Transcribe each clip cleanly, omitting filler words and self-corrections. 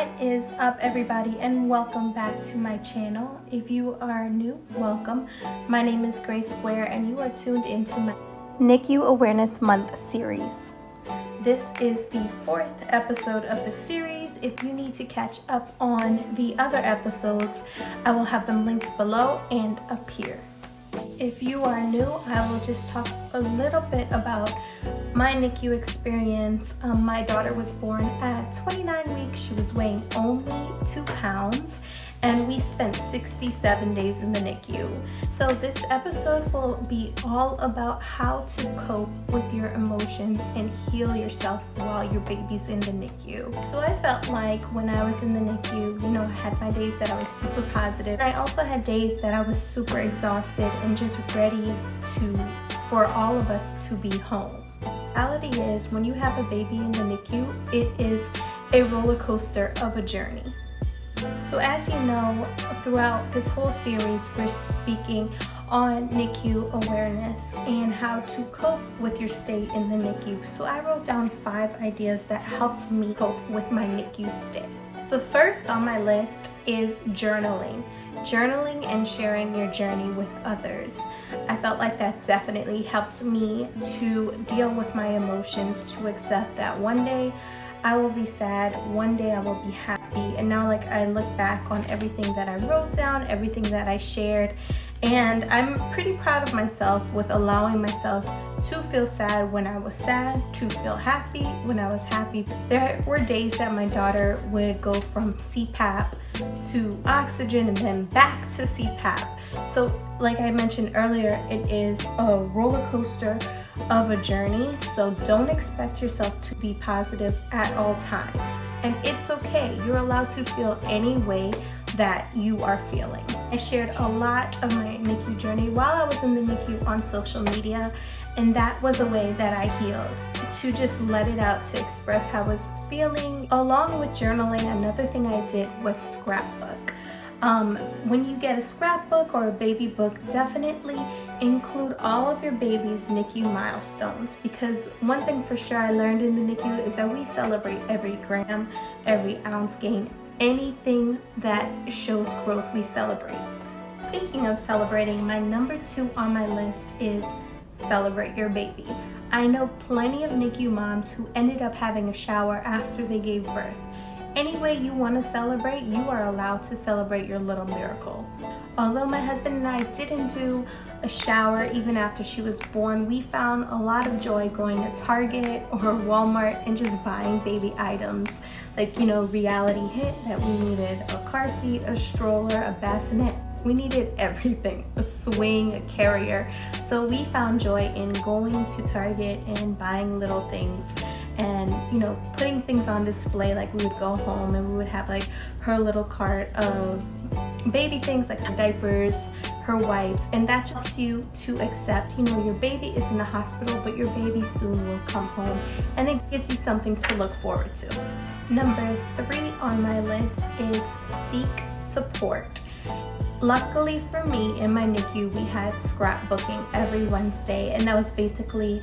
What is up, everybody, and welcome back to my channel. If you are new, welcome. My name is Graysquare and you are tuned into my NICU Awareness Month series. This is the 4th episode of the series. If you need to catch up on the other episodes, I will have them linked below and up here. If you are new, I will just talk a little bit about my NICU experience. My daughter was born at 29 weeks. She was weighing only 2 pounds, and we spent 67 days in the NICU. So this episode will be all about how to cope with your emotions and heal yourself while your baby's in the NICU. So I felt like when I was in the NICU, I had my days that I was super positive. I also had days that I was super exhausted and just ready for all of us to be home. The reality is, when you have a baby in the NICU, it is a roller coaster of a journey. So as you know, throughout this whole series, we're speaking on NICU awareness and how to cope with your stay in the NICU. So I wrote down 5 ideas that helped me cope with my NICU stay. The first on my list is journaling. Journaling and sharing your journey with others. I felt like that definitely helped me to deal with my emotions, to accept that one day I will be sad, one day I will be happy. And now I look back on everything that I wrote down, everything that I shared, and I'm pretty proud of myself with allowing myself to feel sad when I was sad, to feel happy when I was happy. There were days that my daughter would go from CPAP to oxygen and then back to CPAP. So like I mentioned earlier, it is a roller coaster of a journey. So don't expect yourself to be positive at all times. And it's okay. You're allowed to feel any way that you are feeling. I shared a lot of my NICU journey while I was in the NICU on social media, and that was a way that I healed, to just let it out, to express how I was feeling. Along with journaling, another thing I did was scrapbook. When you get a scrapbook or a baby book, definitely include all of your baby's NICU milestones, because one thing for sure I learned in the NICU is that we celebrate every gram, every ounce gain. Anything that shows growth, we celebrate. Speaking of celebrating, my number 2 on my list is celebrate your baby. I know plenty of NICU moms who ended up having a shower after they gave birth. Any way you want to celebrate, you are allowed to celebrate your little miracle. Although my husband and I didn't do a shower even after she was born, we found a lot of joy going to Target or Walmart and just buying baby items. Reality hit that we needed a car seat, a stroller, a bassinet. We needed everything, a swing, a carrier. So we found joy in going to Target and buying little things and putting things on display. We would go home and we would have her little cart of baby things like her diapers, her wipes, and that helps you to accept your baby is in the hospital, but your baby soon will come home, and it gives you something to look forward to. Number 3 on my list is seek support. Luckily for me, in my NICU, we had scrapbooking every Wednesday, and that was basically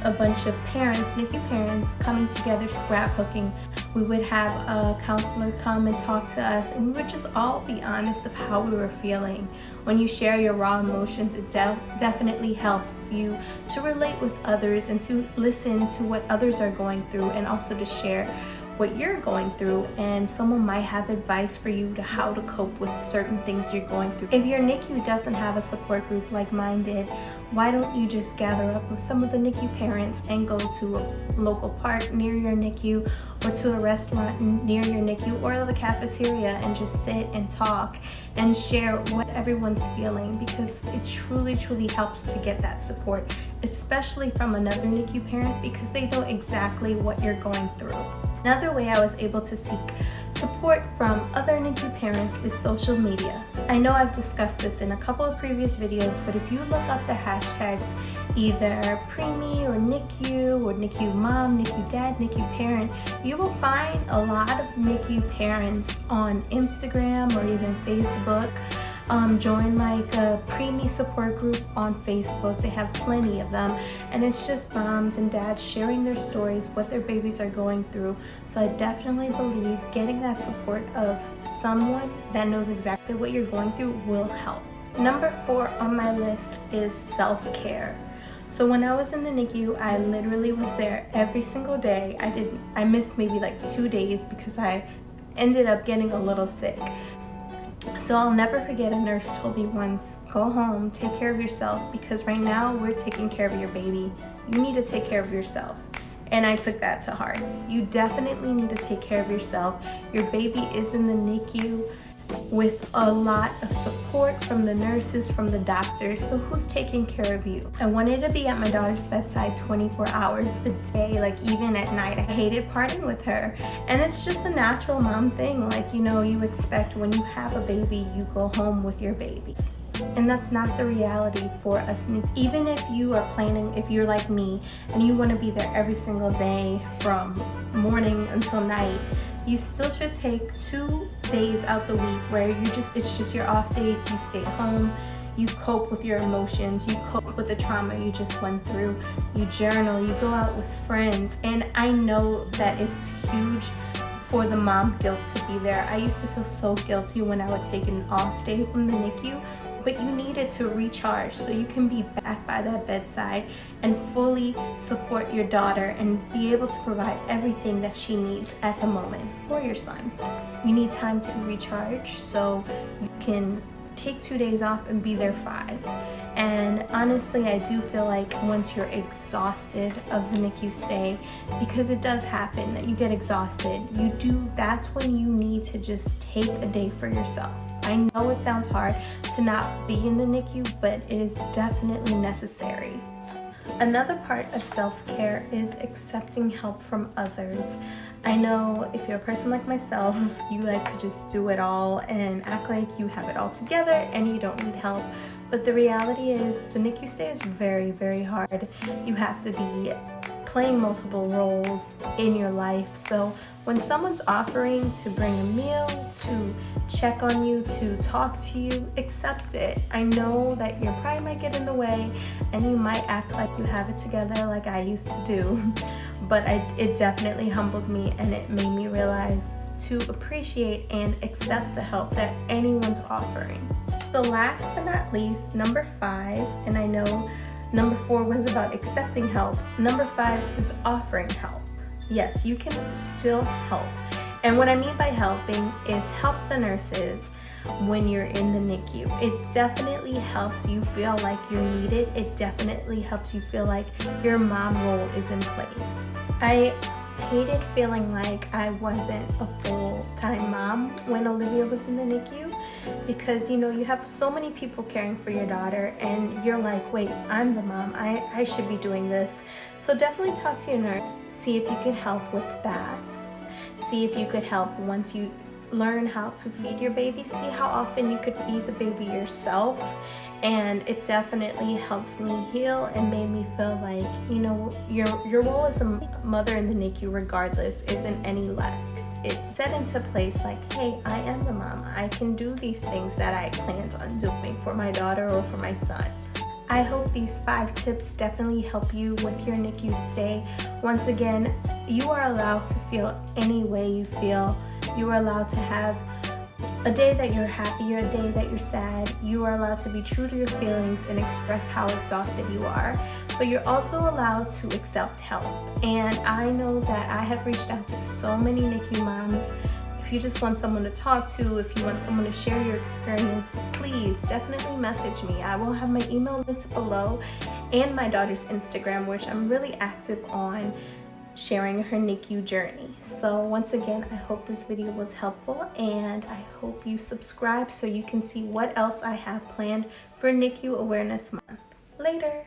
a bunch of parents, NICU parents, coming together scrapbooking. We would have a counselor come and talk to us, and we would just all be honest of how we were feeling. When you share your raw emotions, it definitely helps you to relate with others and to listen to what others are going through, and also to share what you're going through, and someone might have advice for you to how to cope with certain things you're going through. If your NICU doesn't have a support group like mine did, why don't you just gather up with some of the NICU parents and go to a local park near your NICU, or to a restaurant near your NICU, or the cafeteria, and just sit and talk and share what everyone's feeling, because it truly helps to get that support, especially from another NICU parent, because they know exactly what you're going through. Another way I was able to seek support from other NICU parents is social media. I know I've discussed this in a couple of previous videos, but if you look up the hashtags either Preemie or NICU or NICU mom, NICU dad, NICU parent, you will find a lot of NICU parents on Instagram or even Facebook Join like a Preemie support group on Facebook. They have plenty of them, and it's just moms and dads sharing their stories, what their babies are going through. So I definitely believe getting that support of someone that knows exactly what you're going through will help. Number 4 on my list is self-care. So when I was in the NICU, I literally was there every single day. I missed maybe like 2 days because I ended up getting a little sick. So I'll never forget, a nurse told me once, go home, take care of yourself, because right now we're taking care of your baby. You need to take care of yourself. And I took that to heart. You definitely need to take care of yourself. Your baby is in the NICU with a lot of support from the nurses, from the doctors. So who's taking care of you? I wanted to be at my daughter's bedside 24 hours a day, like even at night. I hated parting with her. And it's just a natural mom thing. Like, you know, you expect when you have a baby, you go home with your baby. And that's not the reality for us. Even if you are planning, if you're like me and you want to be there every single day from morning until night, you still should take 2 days out the week where it's just your off days. You stay home, you cope with your emotions, you cope with the trauma you just went through, you journal, you go out with friends. And I know that it's huge for the mom guilt to be there. I used to feel so guilty when I would take an off day from the NICU, but you needed to recharge so you can be back by that bedside and fully support your daughter and be able to provide everything that she needs at the moment for your son. You need time to recharge so you can take 2 days off and be there 5. And honestly, I do feel like once you're exhausted of the NICU stay, because it does happen that you get exhausted, that's when you need to just take a day for yourself. I know it sounds hard to not be in the NICU, but it is definitely necessary. Another part of self-care is accepting help from others. I know if you're a person like myself, you like to just do it all and act like you have it all together and you don't need help. But the reality is the NICU stay is very, very hard. You have to be playing multiple roles in your life. So when someone's offering to bring a meal, to check on you, to talk to you, accept it. I know that your pride might get in the way and you might act like you have it together like I used to do, but it definitely humbled me and it made me realize to appreciate and accept the help that anyone's offering. So last but not least, number 5, and I know number 4 was about accepting help. Number 5 is offering help. Yes, you can still help. And what I mean by helping is help the nurses when you're in the NICU. It definitely helps you feel like you're needed. It definitely helps you feel like your mom role is in place. I hated feeling like I wasn't a full-time mom when Olivia was in the NICU, because you know, you have so many people caring for your daughter and you're like, wait, I'm the mom, I should be doing this. So definitely talk to your nurse, see if you can help with baths, see if you could help once you learn how to feed your baby, see how often you could feed the baby yourself. And it definitely helps me heal and made me feel like, you know, your role as a mother in the NICU regardless isn't any less. It's set into place like, hey, I am the mom. I can do these things that I planned on doing for my daughter or for my son. I hope these 5 tips definitely help you with your NICU stay. Once again, you are allowed to feel any way you feel. You are allowed to have a day that you're happy or a day that you're sad. You are allowed to be true to your feelings and express how exhausted you are. But you're also allowed to accept help. And I know that I have reached out to so many NICU moms. If you just want someone to talk to, if you want someone to share your experience, please definitely message me. I will have my email linked below and my daughter's Instagram, which I'm really active on sharing her NICU journey. So once again, I hope this video was helpful and I hope you subscribe so you can see what else I have planned for NICU Awareness Month. Later!